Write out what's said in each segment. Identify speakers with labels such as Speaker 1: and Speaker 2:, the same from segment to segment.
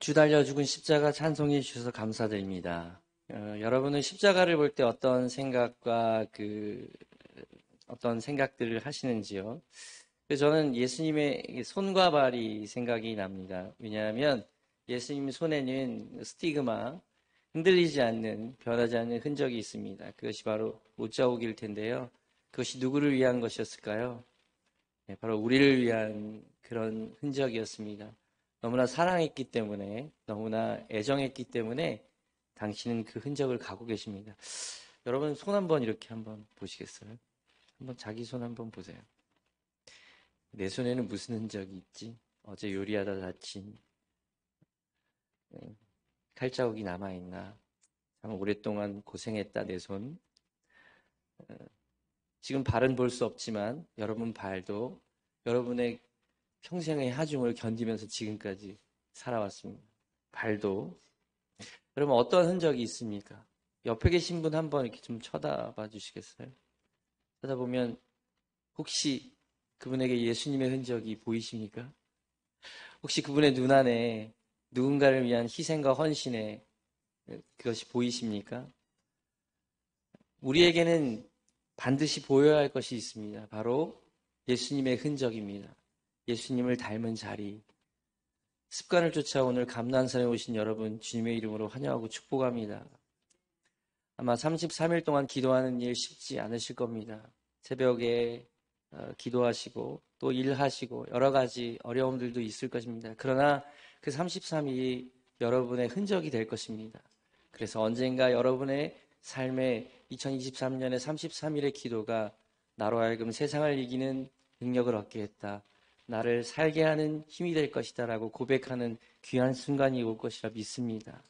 Speaker 1: 주 달려 죽은 십자가 찬송해 주셔서 감사드립니다. 여러분은 십자가를 볼 때 어떤 생각과 어떤 생각들을 하시는지요? 저는 예수님의 손과 발이 생각이 납니다. 왜냐하면 예수님 손에는 스티그마, 흔들리지 않는, 변하지 않는 흔적이 있습니다. 그것이 바로 못자국일 텐데요. 그것이 누구를 위한 것이었을까요? 바로 우리를 위한 그런 흔적이었습니다. 너무나 사랑했기 때문에, 너무나 애정했기 때문에 당신은 그 흔적을 가고 계십니다. 여러분 손 한번 이렇게 한번 보시겠어요? 한번 자기 손 한번 보세요. 내 손에는 무슨 흔적이 있지? 어제 요리하다 다친 칼자국이 남아있나? 참 오랫동안 고생했다 내 손. 지금 발은 볼 수 없지만 여러분 발도 여러분의 평생의 하중을 견디면서 지금까지 살아왔습니다. 발도. 여러분 어떤 흔적이 있습니까? 옆에 계신 분 한번 이렇게 좀 쳐다봐 주시겠어요? 쳐다보면 혹시 그분에게 예수님의 흔적이 보이십니까? 혹시 그분의 눈 안에 누군가를 위한 희생과 헌신의 그것이 보이십니까? 우리에게는 반드시 보여야 할 것이 있습니다. 바로 예수님의 흔적입니다. 예수님을 닮은 자리. 습관을 쫓아 오늘 감난산에 오신 여러분 주님의 이름으로 환영하고 축복합니다. 아마 33일 동안 기도하는 일 쉽지 않으실 겁니다. 새벽에 기도하시고 또 일하시고 여러 가지 어려움들도 있을 것입니다. 그러나 그 33일이 여러분의 흔적이 될 것입니다. 그래서 언젠가 여러분의 삶의 2023년의 33일의 기도가 나로 하여금 세상을 이기는 능력을 얻게 했다. 나를 살게 하는 힘이 될 것이다 라고 고백하는 귀한 순간이 올 것이라 믿습니다.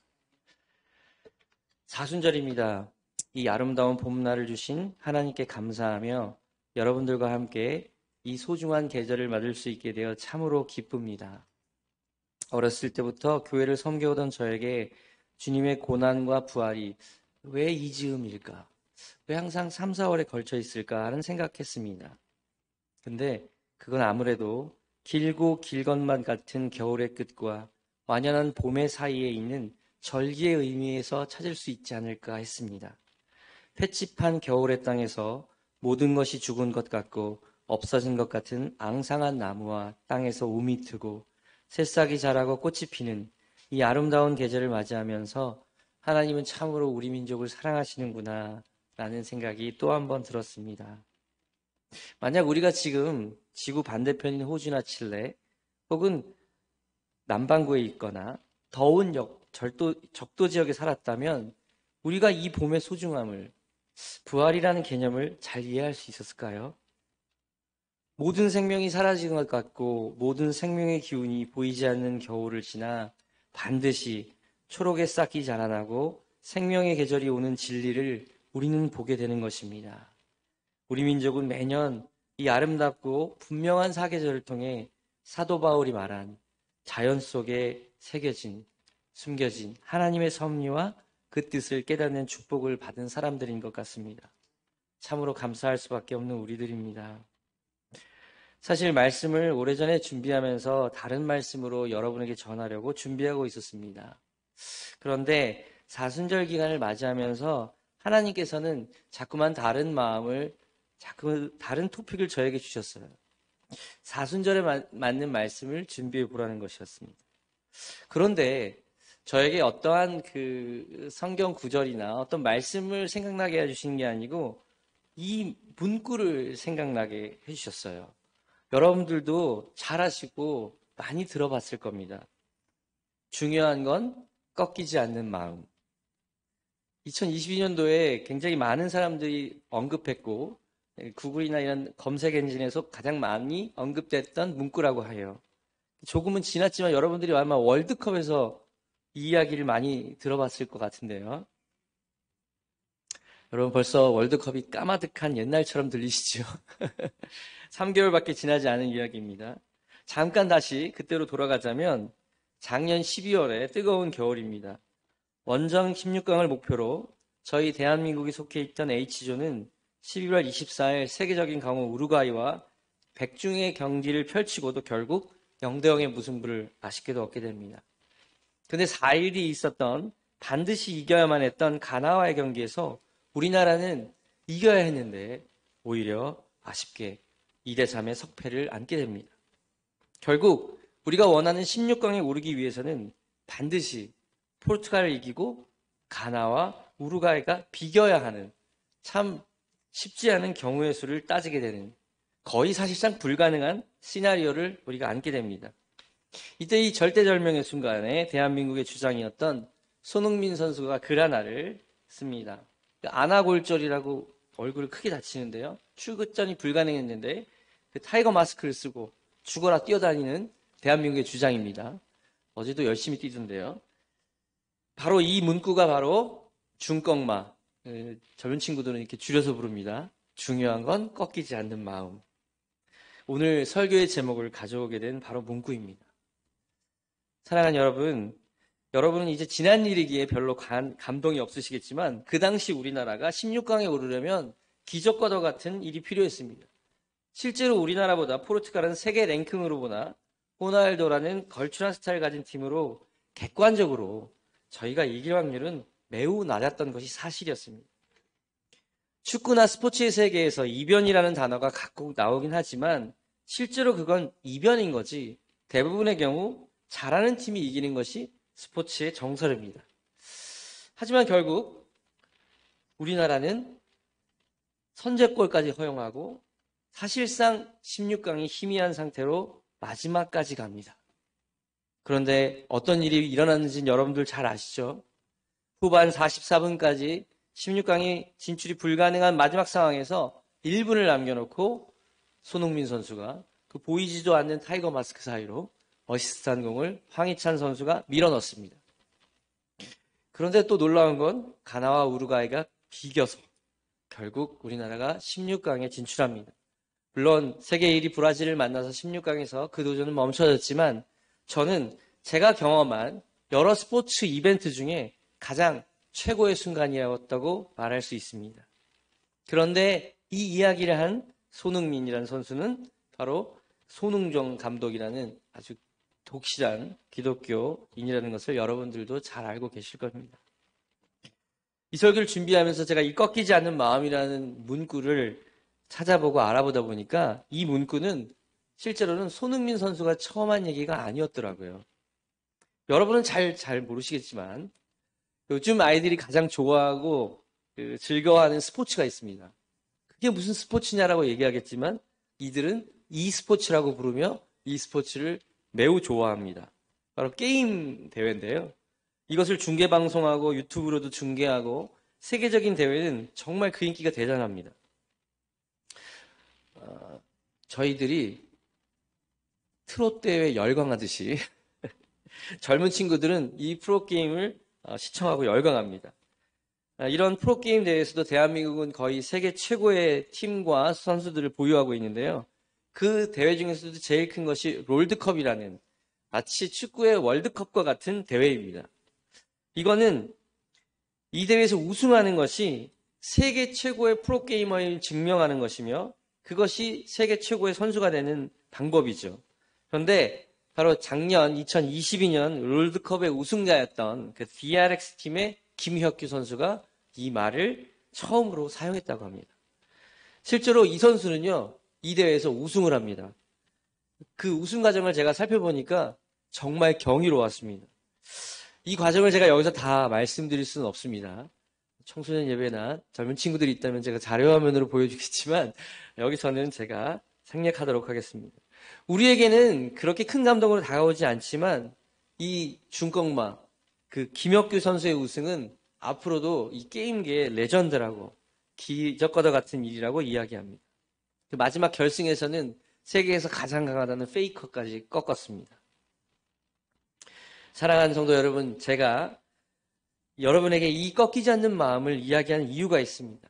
Speaker 1: 사순절입니다. 이 아름다운 봄날을 주신 하나님께 감사하며 여러분들과 함께 이 소중한 계절을 맞을 수 있게 되어 참으로 기쁩니다. 어렸을 때부터 교회를 섬겨오던 저에게 주님의 고난과 부활이 왜 이 즈음일까? 왜 항상 3, 4월에 걸쳐 있을까 하는 생각했습니다. 근데 그건 아무래도 길고 길 것만 같은 겨울의 끝과 완연한 봄의 사이에 있는 절기의 의미에서 찾을 수 있지 않을까 했습니다. 횟집한 겨울의 땅에서 모든 것이 죽은 것 같고 없어진 것 같은 앙상한 나무와 땅에서 우미 트고 새싹이 자라고 꽃이 피는 이 아름다운 계절을 맞이하면서 하나님은 참으로 우리 민족을 사랑하시는구나 라는 생각이 또 한 번 들었습니다. 만약 우리가 지금 지구 반대편인 호주나 칠레 혹은 남반구에 있거나 더운 적도 지역에 살았다면 우리가 이 봄의 소중함을, 부활이라는 개념을 잘 이해할 수 있었을까요? 모든 생명이 사라지는 것 같고 모든 생명의 기운이 보이지 않는 겨울을 지나 반드시 초록의 싹이 자라나고 생명의 계절이 오는 진리를 우리는 보게 되는 것입니다. 우리 민족은 매년 이 아름답고 분명한 사계절을 통해 사도 바울이 말한 자연 속에 새겨진, 숨겨진 하나님의 섭리와 그 뜻을 깨닫는 축복을 받은 사람들인 것 같습니다. 참으로 감사할 수밖에 없는 우리들입니다. 사실 말씀을 오래전에 준비하면서 다른 말씀으로 여러분에게 전하려고 준비하고 있었습니다. 그런데 사순절 기간을 맞이하면서 하나님께서는 자꾸만 자꾸 다른 토픽을 저에게 주셨어요. 사순절에 맞는 말씀을 준비해 보라는 것이었습니다. 그런데 저에게 어떠한 그 성경 구절이나 어떤 말씀을 생각나게 해주신 게 아니고 이 문구를 생각나게 해주셨어요. 여러분들도 잘 아시고 많이 들어봤을 겁니다. 중요한 건 꺾이지 않는 마음. 2022년도에 굉장히 많은 사람들이 언급했고 구글이나 이런 검색 엔진에서 가장 많이 언급됐던 문구라고 해요. 조금은 지났지만 여러분들이 아마 월드컵에서 이 이야기를 많이 들어봤을 것 같은데요. 여러분 벌써 월드컵이 까마득한 옛날처럼 들리시죠? 3개월밖에 지나지 않은 이야기입니다. 잠깐 다시 그때로 돌아가자면 작년 12월에 뜨거운 겨울입니다. 원정 16강을 목표로 저희 대한민국이 속해 있던 H조는 11월 24일 세계적인 강호 우루과이와 백중의 경기를 펼치고도 결국 0대0의 무승부를 아쉽게도 얻게 됩니다. 근데 4일이 있었던 반드시 이겨야만 했던 가나와의 경기에서 우리나라는 이겨야 했는데 오히려 아쉽게 2대3의 석패를 안게 됩니다. 결국 우리가 원하는 16강에 오르기 위해서는 반드시 포르투갈을 이기고 가나와 우루과이가 비겨야 하는 참 쉽지 않은 경우의 수를 따지게 되는 거의 사실상 불가능한 시나리오를 우리가 안게 됩니다. 이때 이 절대절명의 순간에 대한민국의 주장이었던 손흥민 선수가 글 하나를 씁니다. 안아골절이라고 얼굴을 크게 다치는데요. 출전이 불가능했는데 그 타이거 마스크를 쓰고 죽어라 뛰어다니는 대한민국의 주장입니다. 어제도 열심히 뛰던데요. 바로 이 문구가 바로 중꺾마. 젊은 친구들은 이렇게 줄여서 부릅니다. 중요한 건 꺾이지 않는 마음. 오늘 설교의 제목을 가져오게 된 바로 문구입니다. 사랑하는 여러분, 여러분은 이제 지난 일이기에 별로 감동이 없으시겠지만 그 당시 우리나라가 16강에 오르려면 기적과도 같은 일이 필요했습니다. 실제로 우리나라보다 포르투갈은 세계 랭킹으로 보나 호날두라는 걸출한 스타일을 가진 팀으로 객관적으로 저희가 이길 확률은 매우 낮았던 것이 사실이었습니다. 축구나 스포츠의 세계에서 이변이라는 단어가 각국 나오긴 하지만 실제로 그건 이변인 거지 대부분의 경우 잘하는 팀이 이기는 것이 스포츠의 정설입니다. 하지만 결국 우리나라는 선제골까지 허용하고 사실상 16강이 희미한 상태로 마지막까지 갑니다. 그런데 어떤 일이 일어났는지는 여러분들 잘 아시죠? 후반 44분까지 16강이 진출이 불가능한 마지막 상황에서 1분을 남겨놓고 손흥민 선수가 그 보이지도 않는 타이거 마스크 사이로 어시스트한 공을 황희찬 선수가 밀어넣습니다. 그런데 또 놀라운 건 가나와 우루과이가 비겨서 결국 우리나라가 16강에 진출합니다. 물론 세계 1위 브라질을 만나서 16강에서 그 도전은 멈춰졌지만 저는 제가 경험한 여러 스포츠 이벤트 중에 가장 최고의 순간이었다고 말할 수 있습니다. 그런데 이 이야기를 한 손흥민이라는 선수는 바로 손흥정 감독이라는 아주 독실한 기독교인이라는 것을 여러분들도 잘 알고 계실 겁니다. 이 설교를 준비하면서 제가 이 꺾이지 않는 마음이라는 문구를 찾아보고 알아보다 보니까 이 문구는 실제로는 손흥민 선수가 처음 한 얘기가 아니었더라고요. 여러분은 잘 모르시겠지만 요즘 아이들이 가장 좋아하고 즐거워하는 스포츠가 있습니다. 그게 무슨 스포츠냐라고 얘기하겠지만 이들은 e스포츠라고 부르며 이 스포츠를 매우 좋아합니다. 바로 게임 대회인데요. 이것을 중계방송하고 유튜브로도 중계하고 세계적인 대회는 정말 그 인기가 대단합니다. 저희들이 트롯 대회에 열광하듯이 젊은 친구들은 이 프로게임을 시청하고 열광합니다. 이런 프로게임 대회에서도 대한민국은 거의 세계 최고의 팀과 선수들을 보유하고 있는데요. 그 대회 중에서도 제일 큰 것이 롤드컵이라는 마치 축구의 월드컵과 같은 대회입니다. 이거는 이 대회에서 우승하는 것이 세계 최고의 프로게이머를 증명하는 것이며 그것이 세계 최고의 선수가 되는 방법이죠. 그런데 바로 작년 2022년 롤드컵의 우승자였던 그 DRX 팀의 김혁규 선수가 이 말을 처음으로 사용했다고 합니다. 실제로 이 선수는요, 이 대회에서 우승을 합니다. 그 우승 과정을 제가 살펴보니까 정말 경이로웠습니다. 이 과정을 제가 여기서 다 말씀드릴 수는 없습니다. 청소년 예배나 젊은 친구들이 있다면 제가 자료화면으로 보여주겠지만 여기서는 제가 생략하도록 하겠습니다. 우리에게는 그렇게 큰 감동으로 다가오지 않지만 이 중꺾마, 그 김혁규 선수의 우승은 앞으로도 이 게임계의 레전드라고 기적과도 같은 일이라고 이야기합니다. 그 마지막 결승에서는 세계에서 가장 강하다는 페이커까지 꺾었습니다. 사랑하는 성도 여러분, 제가 여러분에게 이 꺾이지 않는 마음을 이야기하는 이유가 있습니다.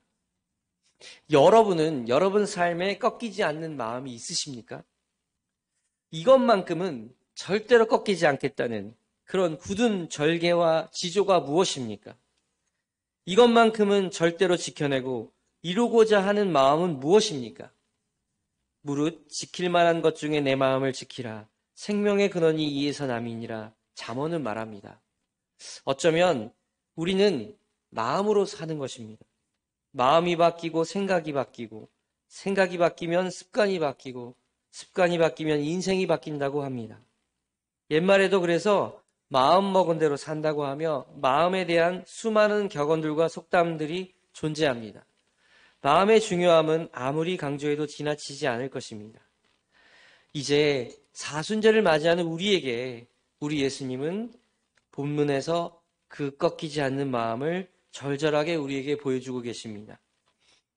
Speaker 1: 여러분은 여러분 삶에 꺾이지 않는 마음이 있으십니까? 이것만큼은 절대로 꺾이지 않겠다는 그런 굳은 절개와 지조가 무엇입니까? 이것만큼은 절대로 지켜내고 이루고자 하는 마음은 무엇입니까? 무릇 지킬 만한 것 중에 내 마음을 지키라. 생명의 근원이 이에서 남이니라. 잠언은 말합니다. 어쩌면 우리는 마음으로 사는 것입니다. 마음이 바뀌고 생각이 바뀌고 생각이 바뀌면 습관이 바뀌고 습관이 바뀌면 인생이 바뀐다고 합니다. 옛말에도 그래서 마음 먹은 대로 산다고 하며 마음에 대한 수많은 격언들과 속담들이 존재합니다. 마음의 중요함은 아무리 강조해도 지나치지 않을 것입니다. 이제 사순절을 맞이하는 우리에게 우리 예수님은 본문에서 그 꺾이지 않는 마음을 절절하게 우리에게 보여주고 계십니다.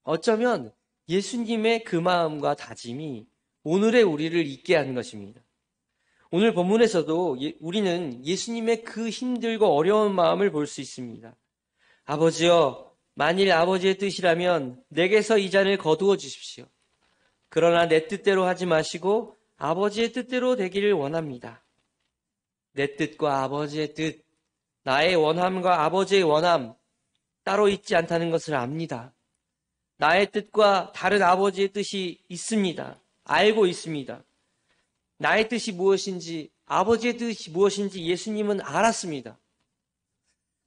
Speaker 1: 어쩌면 예수님의 그 마음과 다짐이 오늘의 우리를 있게 하는 것입니다. 오늘 본문에서도 우리는 예수님의 그 힘들고 어려운 마음을 볼 수 있습니다. 아버지여, 만일 아버지의 뜻이라면 내게서 이 잔을 거두어 주십시오. 그러나 내 뜻대로 하지 마시고 아버지의 뜻대로 되기를 원합니다. 내 뜻과 아버지의 뜻, 나의 원함과 아버지의 원함 따로 있지 않다는 것을 압니다. 나의 뜻과 다른 아버지의 뜻이 있습니다. 알고 있습니다. 나의 뜻이 무엇인지, 아버지의 뜻이 무엇인지 예수님은 알았습니다.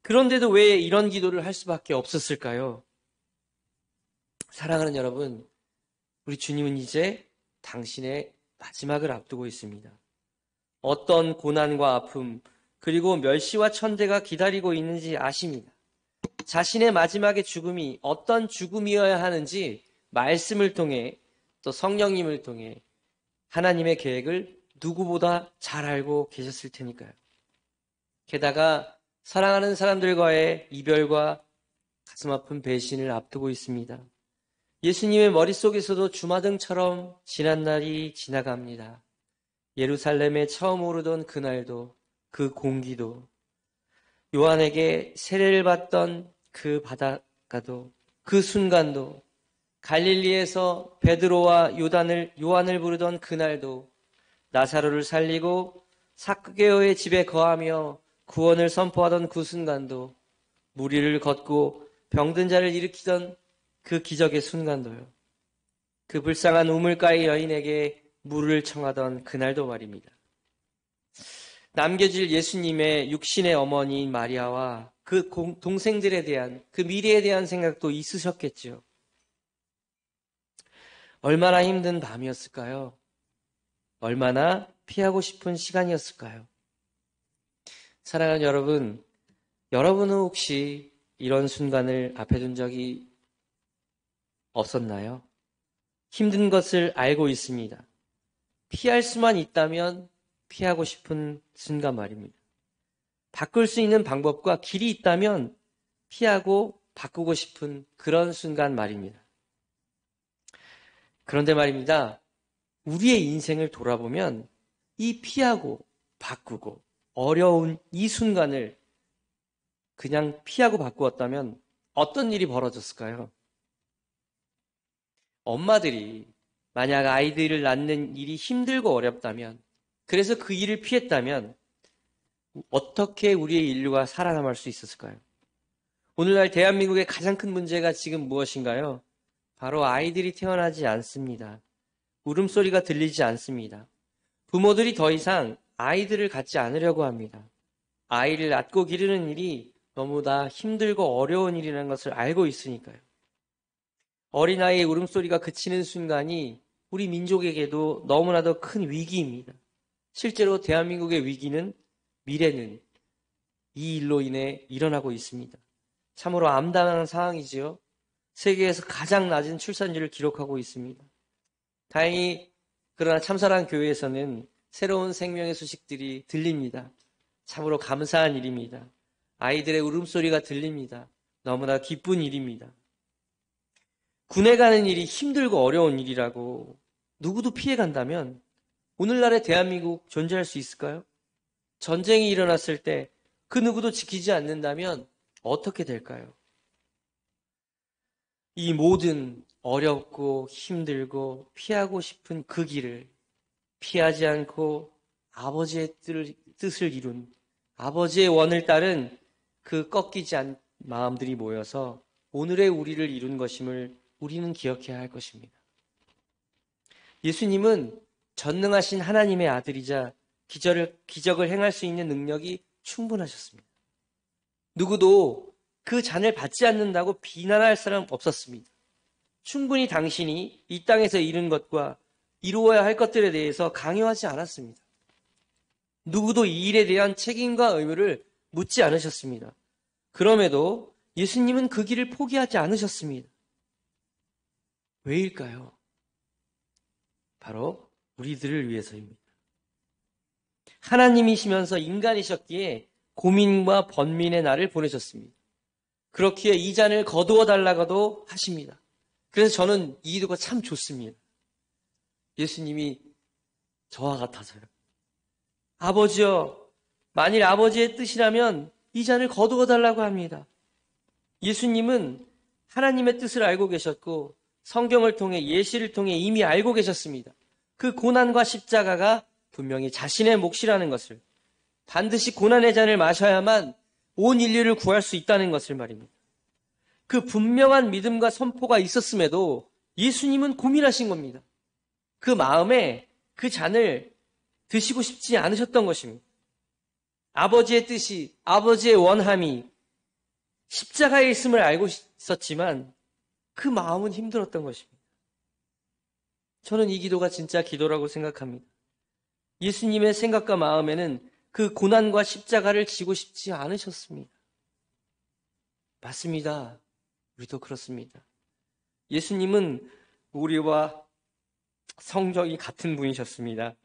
Speaker 1: 그런데도 왜 이런 기도를 할 수밖에 없었을까요? 사랑하는 여러분, 우리 주님은 이제 당신의 마지막을 앞두고 있습니다. 어떤 고난과 아픔, 그리고 멸시와 천대가 기다리고 있는지 아십니다. 자신의 마지막의 죽음이 어떤 죽음이어야 하는지 말씀을 통해 또 성령님을 통해 하나님의 계획을 누구보다 잘 알고 계셨을 테니까요. 게다가 사랑하는 사람들과의 이별과 가슴 아픈 배신을 앞두고 있습니다. 예수님의 머릿속에서도 주마등처럼 지난 날이 지나갑니다. 예루살렘에 처음 오르던 그날도, 그 공기도, 요한에게 세례를 받던 그 바닷가도, 그 순간도, 갈릴리에서 베드로와 요한을 부르던 그날도, 나사로를 살리고 삭개오의 집에 거하며 구원을 선포하던 그 순간도, 무리를 걷고 병든 자를 일으키던 그 기적의 순간도요. 그 불쌍한 우물가의 여인에게 물을 청하던 그날도 말입니다. 남겨질 예수님의 육신의 어머니인 마리아와 그 동생들에 대한, 그 미래에 대한 생각도 있으셨겠죠. 얼마나 힘든 밤이었을까요? 얼마나 피하고 싶은 시간이었을까요? 사랑하는 여러분, 여러분은 혹시 이런 순간을 앞에 둔 적이 없었나요? 힘든 것을 알고 있습니다. 피할 수만 있다면 피하고 싶은 순간 말입니다. 바꿀 수 있는 방법과 길이 있다면 피하고 바꾸고 싶은 그런 순간 말입니다. 그런데 말입니다. 우리의 인생을 돌아보면 이 피하고 바꾸고 어려운 이 순간을 그냥 피하고 바꾸었다면 어떤 일이 벌어졌을까요? 엄마들이 만약 아이들을 낳는 일이 힘들고 어렵다면, 그래서 그 일을 피했다면 어떻게 우리의 인류가 살아남을 수 있었을까요? 오늘날 대한민국의 가장 큰 문제가 지금 무엇인가요? 바로 아이들이 태어나지 않습니다. 울음소리가 들리지 않습니다. 부모들이 더 이상 아이들을 갖지 않으려고 합니다. 아이를 낳고 기르는 일이 너무나 힘들고 어려운 일이라는 것을 알고 있으니까요. 어린아이의 울음소리가 그치는 순간이 우리 민족에게도 너무나도 큰 위기입니다. 실제로 대한민국의 위기는, 미래는 이 일로 인해 일어나고 있습니다. 참으로 암담한 상황이지요. 세계에서 가장 낮은 출산율을 기록하고 있습니다. 다행히 그러나 참사랑 교회에서는 새로운 생명의 소식들이 들립니다. 참으로 감사한 일입니다. 아이들의 울음소리가 들립니다. 너무나 기쁜 일입니다. 군에 가는 일이 힘들고 어려운 일이라고 누구도 피해간다면 오늘날의 대한민국 존재할 수 있을까요? 전쟁이 일어났을 때 그 누구도 지키지 않는다면 어떻게 될까요? 이 모든 어렵고 힘들고 피하고 싶은 그 길을 피하지 않고 아버지의 뜻을 이룬, 아버지의 원을 따른 그 꺾이지 않은 마음들이 모여서 오늘의 우리를 이룬 것임을 우리는 기억해야 할 것입니다. 예수님은 전능하신 하나님의 아들이자 기적을 행할 수 있는 능력이 충분하셨습니다. 누구도 그 잔을 받지 않는다고 비난할 사람 없었습니다. 충분히 당신이 이 땅에서 이룬 것과 이루어야 할 것들에 대해서 강요하지 않았습니다. 누구도 이 일에 대한 책임과 의무를 묻지 않으셨습니다. 그럼에도 예수님은 그 길을 포기하지 않으셨습니다. 왜일까요? 바로 우리들을 위해서입니다. 하나님이시면서 인간이셨기에 고민과 번민의 날을 보내셨습니다. 그렇기에 이 잔을 거두어 달라고도 하십니다. 그래서 저는 이 기도가 참 좋습니다. 예수님이 저와 같아서요. 아버지여, 만일 아버지의 뜻이라면 이 잔을 거두어 달라고 합니다. 예수님은 하나님의 뜻을 알고 계셨고 성경을 통해 예시를 통해 이미 알고 계셨습니다. 그 고난과 십자가가 분명히 자신의 몫이라는 것을, 반드시 고난의 잔을 마셔야만 온 인류를 구할 수 있다는 것을 말입니다. 그 분명한 믿음과 선포가 있었음에도 예수님은 고민하신 겁니다. 그 마음에 그 잔을 드시고 싶지 않으셨던 것입니다. 아버지의 뜻이, 아버지의 원함이 십자가에 있음을 알고 있었지만 그 마음은 힘들었던 것입니다. 저는 이 기도가 진짜 기도라고 생각합니다. 예수님의 생각과 마음에는 그 고난과 십자가를 지고 싶지 않으셨습니다. 맞습니다. 우리도 그렇습니다. 예수님은 우리와 성정이 같은 분이셨습니다.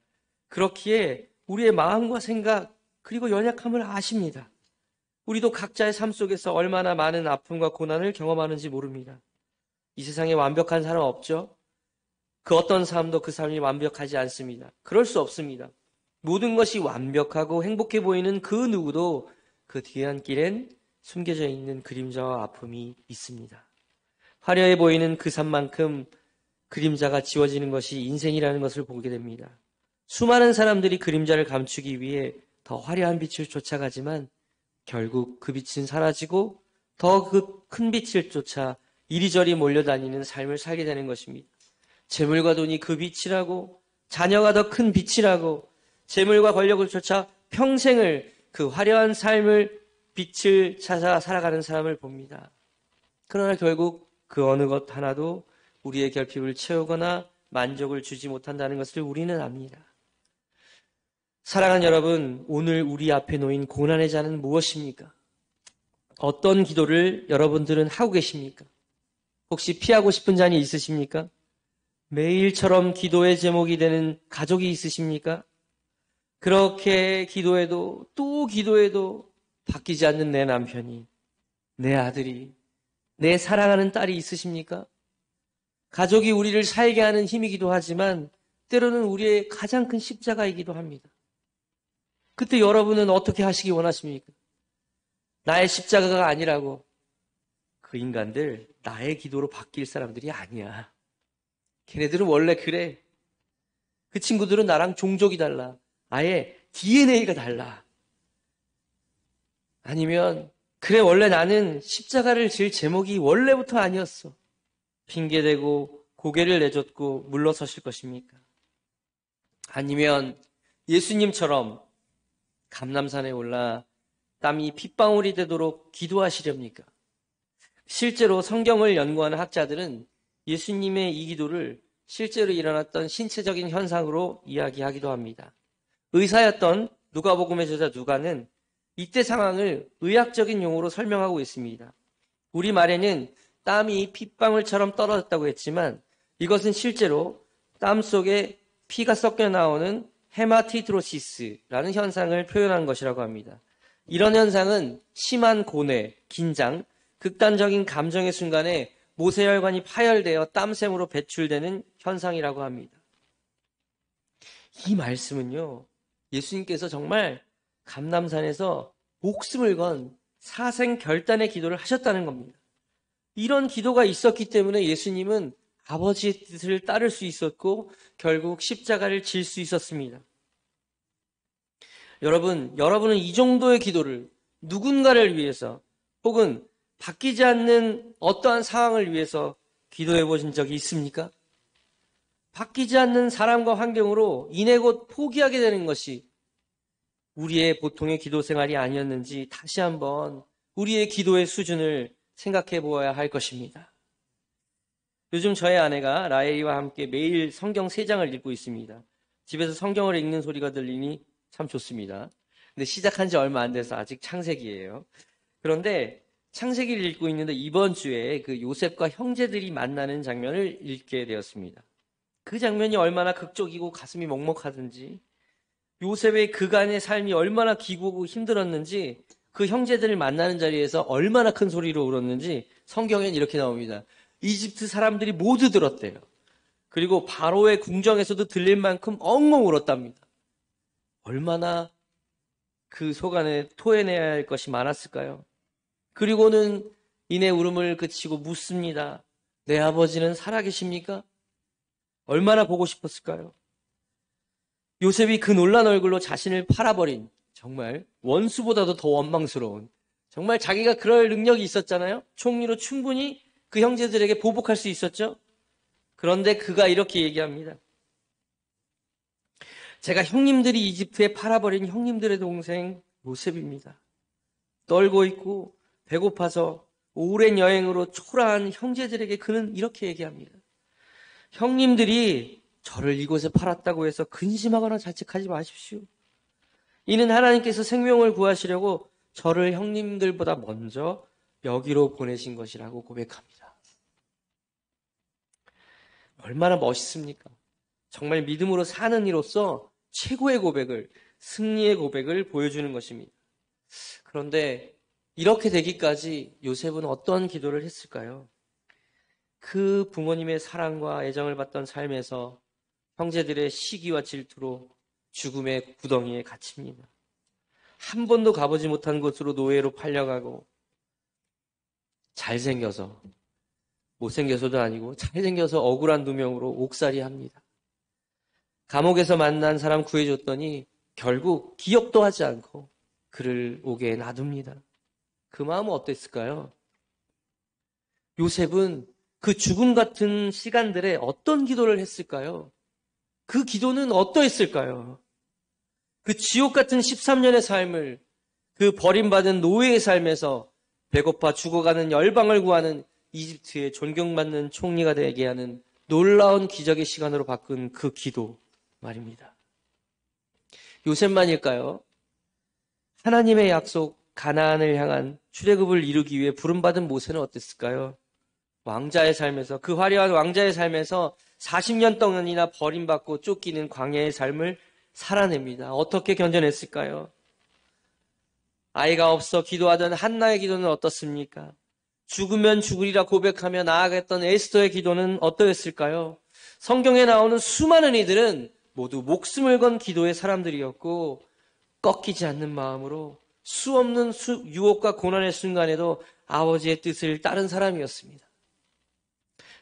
Speaker 1: 그렇기에 우리의 마음과 생각 그리고 연약함을 아십니다. 우리도 각자의 삶 속에서 얼마나 많은 아픔과 고난을 경험하는지 모릅니다. 이 세상에 완벽한 사람 없죠? 그 어떤 삶도 그 삶이 완벽하지 않습니다. 그럴 수 없습니다. 모든 것이 완벽하고 행복해 보이는 그 누구도 그 뒤한 길엔 숨겨져 있는 그림자와 아픔이 있습니다. 화려해 보이는 그 삶만큼 그림자가 지워지는 것이 인생이라는 것을 보게 됩니다. 수많은 사람들이 그림자를 감추기 위해 더 화려한 빛을 쫓아가지만 결국 그 빛은 사라지고 더 그 큰 빛을 쫓아 이리저리 몰려다니는 삶을 살게 되는 것입니다. 재물과 돈이 그 빛이라고, 자녀가 더 큰 빛이라고, 재물과 권력을 쫓아 평생을 그 화려한 삶을, 빛을 찾아 살아가는 사람을 봅니다. 그러나 결국 그 어느 것 하나도 우리의 결핍을 채우거나 만족을 주지 못한다는 것을 우리는 압니다. 사랑하는 여러분, 오늘 우리 앞에 놓인 고난의 잔은 무엇입니까? 어떤 기도를 여러분들은 하고 계십니까? 혹시 피하고 싶은 잔이 있으십니까? 매일처럼 기도의 제목이 되는 가족이 있으십니까? 그렇게 기도해도 또 기도해도 바뀌지 않는 내 남편이, 내 아들이, 내 사랑하는 딸이 있으십니까? 가족이 우리를 살게 하는 힘이기도 하지만 때로는 우리의 가장 큰 십자가이기도 합니다. 그때 여러분은 어떻게 하시기 원하십니까? 나의 십자가가 아니라고. 그 인간들 나의 기도로 바뀔 사람들이 아니야. 걔네들은 원래 그래. 그 친구들은 나랑 종족이 달라. 아예 DNA가 달라. 아니면 그래 원래 나는 십자가를 질 제목이 원래부터 아니었어. 핑계대고 고개를 내젓고 물러서실 것입니까? 아니면 예수님처럼 감람산에 올라 땀이 핏방울이 되도록 기도하시렵니까? 실제로 성경을 연구하는 학자들은 예수님의 이 기도를 실제로 일어났던 신체적인 현상으로 이야기하기도 합니다. 의사였던 누가복음의 저자 누가는 이때 상황을 의학적인 용어로 설명하고 있습니다. 우리말에는 땀이 핏방울처럼 떨어졌다고 했지만 이것은 실제로 땀 속에 피가 섞여 나오는 헤마티드로시스라는 현상을 표현한 것이라고 합니다. 이런 현상은 심한 고뇌, 긴장, 극단적인 감정의 순간에 모세혈관이 파열되어 땀샘으로 배출되는 현상이라고 합니다. 이 말씀은요, 예수님께서 정말 감람산에서 목숨을 건 사생결단의 기도를 하셨다는 겁니다. 이런 기도가 있었기 때문에 예수님은 아버지의 뜻을 따를 수 있었고 결국 십자가를 질 수 있었습니다. 여러분은 이 정도의 기도를 누군가를 위해서 혹은 바뀌지 않는 어떠한 상황을 위해서 기도해 보신 적이 있습니까? 바뀌지 않는 사람과 환경으로 이내 곧 포기하게 되는 것이 우리의 보통의 기도 생활이 아니었는지 다시 한번 우리의 기도의 수준을 생각해 보아야 할 것입니다. 요즘 저희 아내가 라엘이와 함께 매일 성경 3장을 읽고 있습니다. 집에서 성경을 읽는 소리가 들리니 참 좋습니다. 근데 시작한 지 얼마 안 돼서 아직 창세기예요. 그런데 창세기를 읽고 있는데 이번 주에 그 요셉과 형제들이 만나는 장면을 읽게 되었습니다. 그 장면이 얼마나 극적이고 가슴이 먹먹하든지, 요셉의 그간의 삶이 얼마나 기구고 힘들었는지, 그 형제들을 만나는 자리에서 얼마나 큰 소리로 울었는지 성경엔 이렇게 나옵니다. 이집트 사람들이 모두 들었대요. 그리고 바로의 궁정에서도 들릴 만큼 엉엉 울었답니다. 얼마나 그 속안에 토해내야 할 것이 많았을까요? 그리고는 이내 울음을 그치고 묻습니다. 내 아버지는 살아계십니까? 얼마나 보고 싶었을까요? 요셉이 그 놀란 얼굴로 자신을 팔아버린, 정말 원수보다도 더 원망스러운, 정말 자기가 그럴 능력이 있었잖아요. 총리로 충분히 그 형제들에게 보복할 수 있었죠. 그런데 그가 이렇게 얘기합니다. 제가 형님들이 이집트에 팔아버린 형님들의 동생 요셉입니다. 떨고 있고 배고파서 오랜 여행으로 초라한 형제들에게 그는 이렇게 얘기합니다. 형님들이 저를 이곳에 팔았다고 해서 근심하거나 자책하지 마십시오. 이는 하나님께서 생명을 구하시려고 저를 형님들보다 먼저 여기로 보내신 것이라고 고백합니다. 얼마나 멋있습니까? 정말 믿음으로 사는 이로써 최고의 고백을, 승리의 고백을 보여주는 것입니다. 그런데 이렇게 되기까지 요셉은 어떤 기도를 했을까요? 그 부모님의 사랑과 애정을 받던 삶에서 형제들의 시기와 질투로 죽음의 구덩이에 갇힙니다. 한 번도 가보지 못한 곳으로 노예로 팔려가고, 잘생겨서, 못생겨서도 아니고 잘생겨서 억울한 누명으로 옥살이 합니다. 감옥에서 만난 사람 구해줬더니 결국 기억도 하지 않고 그를 오게 놔둡니다. 그 마음은 어땠을까요? 요셉은 그 죽음 같은 시간들에 어떤 기도를 했을까요? 그 기도는 어떠했을까요? 그 지옥 같은 13년의 삶을, 그 버림받은 노예의 삶에서 배고파 죽어가는 열방을 구하는 이집트의 존경받는 총리가 되게 하는 놀라운 기적의 시간으로 바꾼 그 기도 말입니다. 요셉만일까요? 하나님의 약속 가나안을 향한 출애굽을 이루기 위해 부름받은 모세는 어땠을까요? 왕자의 삶에서, 그 화려한 왕자의 삶에서 40년 동안이나 버림받고 쫓기는 광야의 삶을 살아냅니다. 어떻게 견뎌냈을까요? 아이가 없어 기도하던 한나의 기도는 어떻습니까? 죽으면 죽으리라 고백하며 나아갔던 에스더의 기도는 어떠했을까요? 성경에 나오는 수많은 이들은 모두 목숨을 건 기도의 사람들이었고, 꺾이지 않는 마음으로 수없는 유혹과 고난의 순간에도 아버지의 뜻을 따른 사람이었습니다.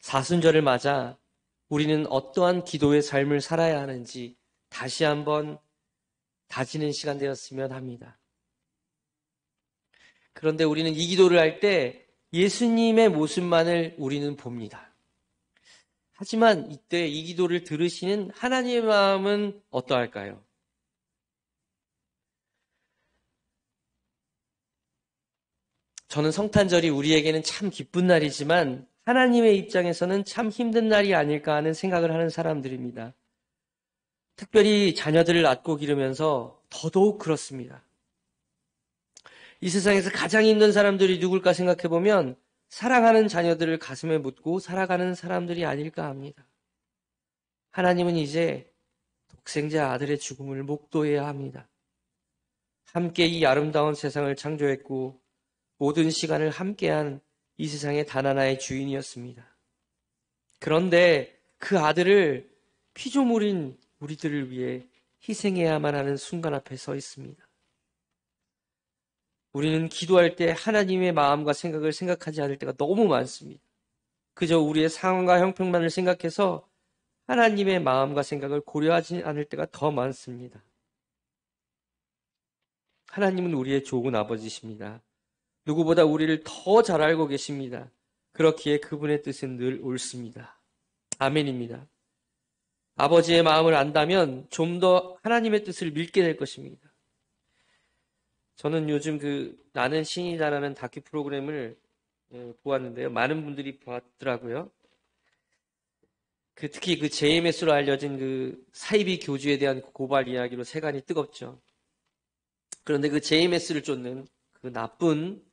Speaker 1: 사순절을 맞아 우리는 어떠한 기도의 삶을 살아야 하는지 다시 한번 다지는 시간 되었으면 합니다. 그런데 우리는 이 기도를 할 때 예수님의 모습만을 우리는 봅니다. 하지만 이때 이 기도를 들으시는 하나님의 마음은 어떠할까요? 저는 성탄절이 우리에게는 참 기쁜 날이지만 하나님의 입장에서는 참 힘든 날이 아닐까 하는 생각을 하는 사람들입니다. 특별히 자녀들을 낳고 기르면서 더더욱 그렇습니다. 이 세상에서 가장 힘든 사람들이 누굴까 생각해보면 사랑하는 자녀들을 가슴에 묻고 살아가는 사람들이 아닐까 합니다. 하나님은 이제 독생자 아들의 죽음을 목도해야 합니다. 함께 이 아름다운 세상을 창조했고 모든 시간을 함께한 이 세상의 단 하나의 주인이었습니다. 그런데 그 아들을 피조물인 우리들을 위해 희생해야만 하는 순간 앞에 서 있습니다. 우리는 기도할 때 하나님의 마음과 생각을 생각하지 않을 때가 너무 많습니다. 그저 우리의 상황과 형편만을 생각해서 하나님의 마음과 생각을 고려하지 않을 때가 더 많습니다. 하나님은 우리의 좋은 아버지십니다. 누구보다 우리를 더 잘 알고 계십니다. 그렇기에 그분의 뜻은 늘 옳습니다. 아멘입니다. 아버지의 마음을 안다면 좀 더 하나님의 뜻을 믿게 될 것입니다. 저는 요즘 나는 신이다라는 다큐 프로그램을 보았는데요. 많은 분들이 보았더라고요. 특히 JMS로 알려진 사이비 교주에 대한 고발 이야기로 세간이 뜨겁죠. 그런데 JMS를 쫓는 나쁜,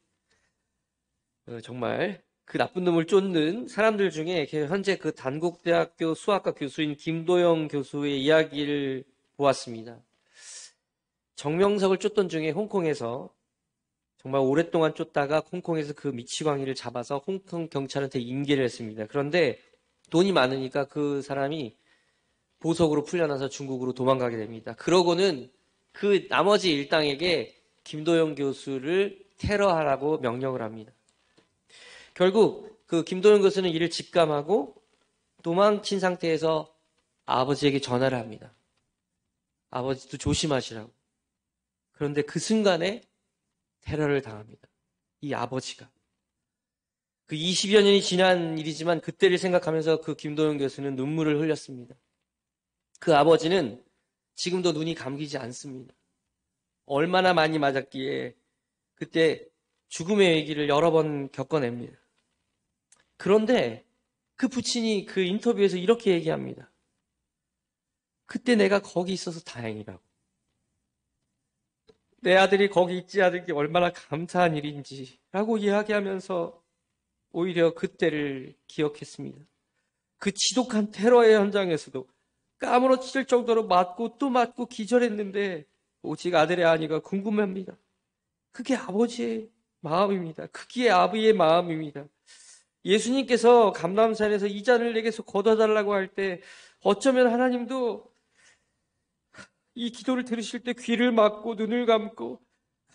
Speaker 1: 정말 나쁜 놈을 쫓는 사람들 중에 현재 단국대학교 수학과 교수인 김도영 교수의 이야기를 보았습니다. 정명석을 쫓던 중에 홍콩에서 정말 오랫동안 쫓다가 홍콩에서 미치광이를 잡아서 홍콩 경찰한테 인계를 했습니다. 그런데 돈이 많으니까 그 사람이 보석으로 풀려나서 중국으로 도망가게 됩니다. 그러고는 나머지 일당에게 김도영 교수를 테러하라고 명령을 합니다. 결국 김도영 교수는 이를 직감하고 도망친 상태에서 아버지에게 전화를 합니다. 아버지도 조심하시라고. 그런데 그 순간에 테러를 당합니다. 이 아버지가. 20여 년이 지난 일이지만 그때를 생각하면서 김도영 교수는 눈물을 흘렸습니다. 그 아버지는 지금도 눈이 감기지 않습니다. 얼마나 많이 맞았기에 그때 죽음의 위기를 여러 번 겪어냅니다. 그런데 그 부친이 인터뷰에서 이렇게 얘기합니다. 그때 내가 거기 있어서 다행이라고. 내 아들이 거기 있지 않은 게 얼마나 감사한 일인지라고 이야기하면서 오히려 그때를 기억했습니다. 지독한 테러의 현장에서도 까무러칠 정도로 맞고 또 맞고 기절했는데 오직 아들의 안위가 궁금합니다. 그게 아버지의 마음입니다. 그게 아비의 마음입니다. 예수님께서 감람산에서 이 잔을 내게서 걷어달라고 할 때 어쩌면 하나님도 이 기도를 들으실 때 귀를 막고 눈을 감고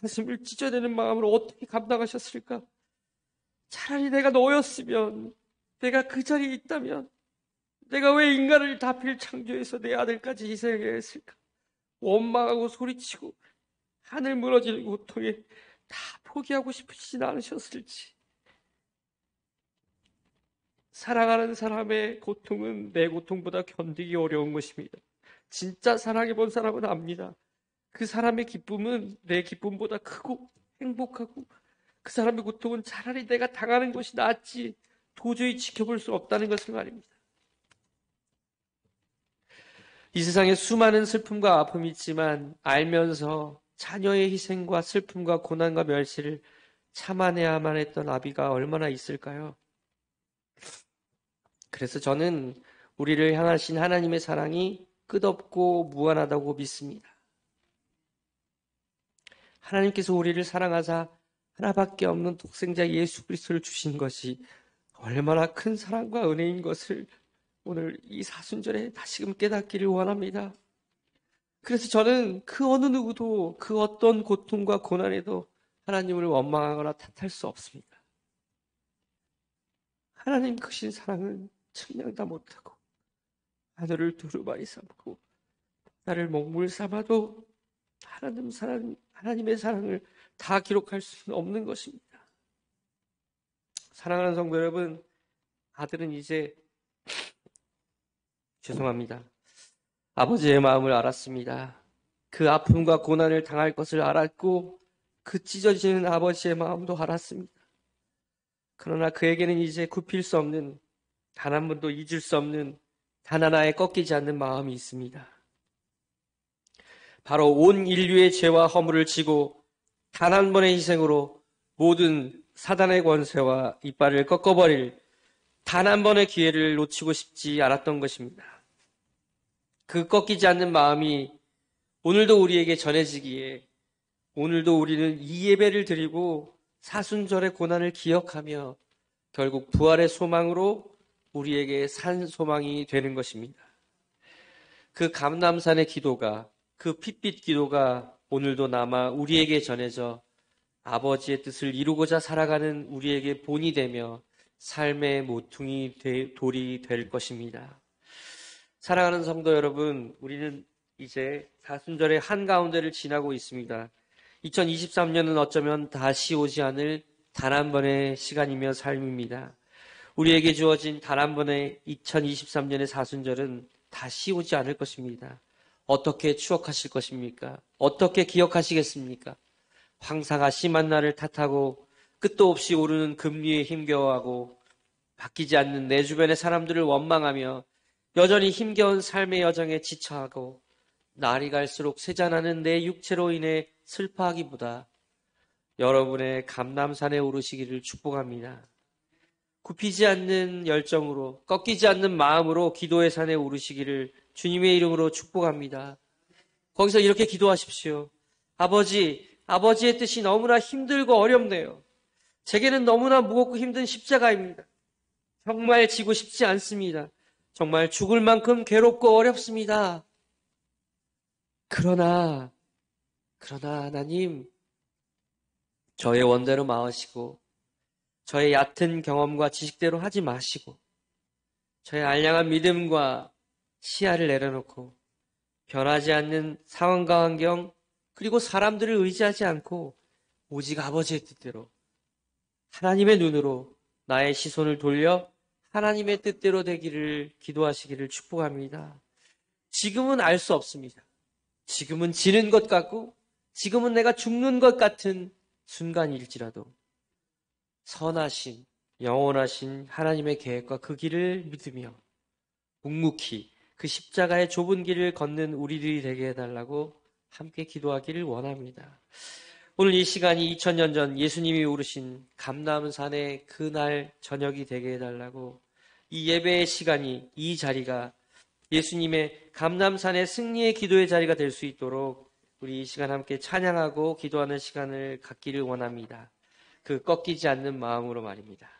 Speaker 1: 가슴을 찢어내는 마음으로 어떻게 감당하셨을까? 차라리 내가 너였으면, 내가 그 자리에 있다면 내가 왜 인간을 다필 창조해서 내 아들까지 희생해야 했을까? 원망하고 소리치고 하늘 무너지는 고통에 다 포기하고 싶으시진 않으셨을지. 사랑하는 사람의 고통은 내 고통보다 견디기 어려운 것입니다. 진짜 사랑해본 사람은 압니다. 그 사람의 기쁨은 내 기쁨보다 크고 행복하고 그 사람의 고통은 차라리 내가 당하는 것이 낫지 도저히 지켜볼 수 없다는 것을 말입니다. 이 세상에 수많은 슬픔과 아픔이 있지만 알면서 자녀의 희생과 슬픔과 고난과 멸시를 참아내야만 했던 아비가 얼마나 있을까요? 그래서 저는 우리를 향하신 하나님의 사랑이 끝없고 무한하다고 믿습니다. 하나님께서 우리를 사랑하사 하나밖에 없는 독생자 예수 그리스도를 주신 것이 얼마나 큰 사랑과 은혜인 것을 오늘 이 사순절에 다시금 깨닫기를 원합니다. 그래서 저는 그 어느 누구도 그 어떤 고통과 고난에도 하나님을 원망하거나 탓할 수 없습니다. 하나님 크신 사랑은 측량다 못하고 하늘을 두루마리 삼고 나를 먹물 삼아도 하나님의 사랑을 다 기록할 수는 없는 것입니다. 사랑하는 성도 여러분, 아들은 이제 죄송합니다. 아버지의 마음을 알았습니다. 그 아픔과 고난을 당할 것을 알았고 그 찢어지는 아버지의 마음도 알았습니다. 그러나 그에게는 이제 굽힐 수 없는, 단 한 번도 잊을 수 없는 단 하나의 꺾이지 않는 마음이 있습니다. 바로 온 인류의 죄와 허물을 지고 단 한 번의 희생으로 모든 사단의 권세와 이빨을 꺾어버릴 단 한 번의 기회를 놓치고 싶지 않았던 것입니다. 그 꺾이지 않는 마음이 오늘도 우리에게 전해지기에 오늘도 우리는 이 예배를 드리고 사순절의 고난을 기억하며 결국 부활의 소망으로 우리에게 산 소망이 되는 것입니다. 그 감람산의 기도가, 그 핏빛 기도가 오늘도 남아 우리에게 전해져 아버지의 뜻을 이루고자 살아가는 우리에게 본이 되며 삶의 모퉁이 돌이 될 것입니다. 사랑하는 성도 여러분, 우리는 이제 사순절의 한가운데를 지나고 있습니다. 2023년은 어쩌면 다시 오지 않을 단 한 번의 시간이며 삶입니다. 우리에게 주어진 단 한 번의 2023년의 사순절은 다시 오지 않을 것입니다. 어떻게 추억하실 것입니까? 어떻게 기억하시겠습니까? 황사가 심한 날을 탓하고 끝도 없이 오르는 금리에 힘겨워하고 바뀌지 않는 내 주변의 사람들을 원망하며 여전히 힘겨운 삶의 여정에 지쳐하고 날이 갈수록 쇠잔하는 내 육체로 인해 슬퍼하기보다 여러분의 감람산에 오르시기를 축복합니다. 굽히지 않는 열정으로, 꺾이지 않는 마음으로 기도의 산에 오르시기를 주님의 이름으로 축복합니다. 거기서 이렇게 기도하십시오. 아버지의 뜻이 너무나 힘들고 어렵네요. 제게는 너무나 무겁고 힘든 십자가입니다. 정말 지고 싶지 않습니다. 정말 죽을 만큼 괴롭고 어렵습니다. 그러나 하나님, 저의 원대로 마으시고 저의 얕은 경험과 지식대로 하지 마시고 저의 알량한 믿음과 시야를 내려놓고 변하지 않는 상황과 환경 그리고 사람들을 의지하지 않고 오직 아버지의 뜻대로 하나님의 눈으로 나의 시선을 돌려 하나님의 뜻대로 되기를 기도하시기를 축복합니다. 지금은 알 수 없습니다. 지금은 지는 것 같고 지금은 내가 죽는 것 같은 순간일지라도 선하신 영원하신 하나님의 계획과 그 길을 믿으며 묵묵히 그 십자가의 좁은 길을 걷는 우리들이 되게 해달라고 함께 기도하기를 원합니다. 오늘 이 시간이 2000년 전 예수님이 오르신 감람산의 그날 저녁이 되게 해달라고 이 예배의 시간이 이 자리가 예수님의 감람산의 승리의 기도의 자리가 될 수 있도록 우리 이 시간 함께 찬양하고 기도하는 시간을 갖기를 원합니다. 그 꺾이지 않는 마음으로 말입니다.